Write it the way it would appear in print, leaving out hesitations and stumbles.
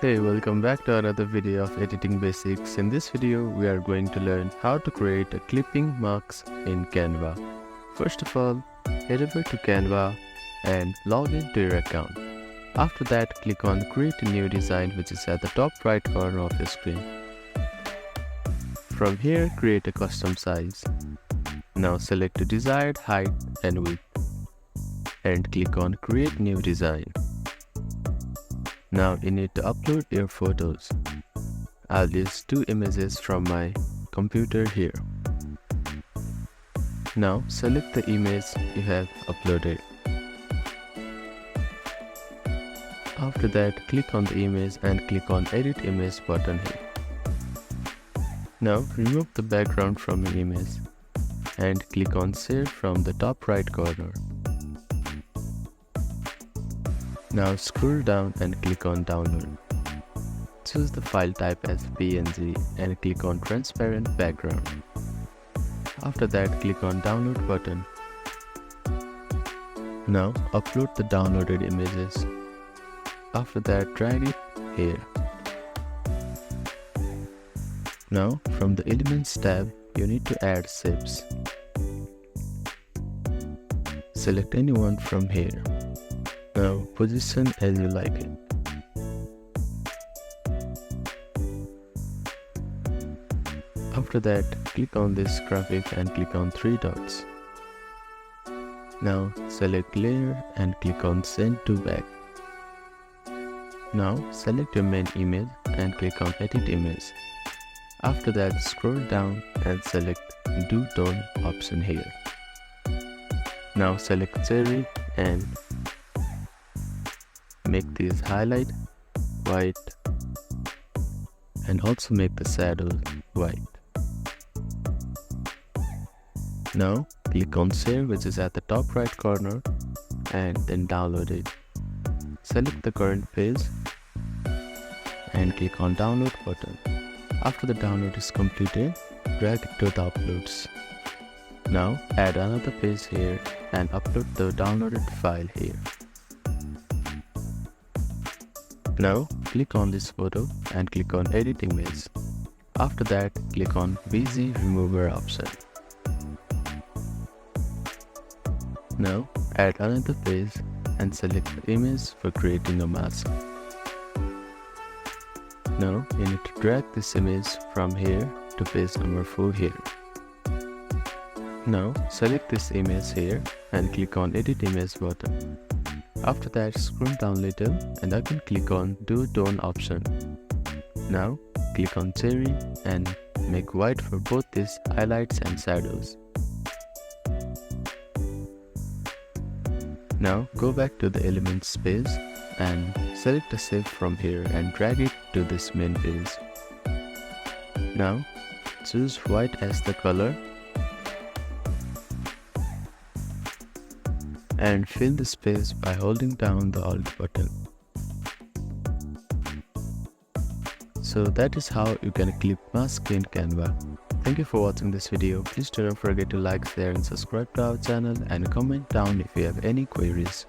Hey, welcome back to another video of editing basics. In this video, we are going to learn how to create a clipping marks in Canva. First of all, head over to Canva and log into your account. After that, click on create a new design, which is at the top right corner of your screen. From here, create a custom size. Now select the desired height and width and click on create new design. Now you need to upload your photos. I'll use 2 images from my computer here. Now select the image you have uploaded. After that, click on the image and click on edit image button here. Now remove the background from your image and click on save from the top right corner. Now scroll down and click on download. Choose the file type as PNG and click on transparent background. After that, click on download button. Now upload the downloaded images. After that, drag it here. Now from the Elements tab, you need to add shapes. Select any one from here. Now position as you like it. After that, click on this graphic and click on 3 dots. Now select layer and click on send to back. Now select your main image and click on edit image. After that, scroll down and select do tone option here. Now select cherry and make this highlight white and also make the shadow white. Now click on save, which is at the top right corner, and then download it. Select the current page and click on download button. After the download is completed, drag it to the uploads. Now add another page here and upload the downloaded file here. Now click on this photo and click on edit image. After that, click on busy remover option. Now add another page and select the image for creating a mask. Now you need to drag this image from here to page number 4 here. Now select this image here and click on edit image button. After that, scroll down little and again click on do tone option. Now click on cherry and make white for both these highlights and shadows. Now go back to the elements page and select a shape from here and drag it to this main page. Now choose white as the color and fill the space by holding down the Alt button. So that is how you can clip mask in Canva. Thank you for watching this video. Please do not forget to like, share and subscribe to our channel and comment down if you have any queries.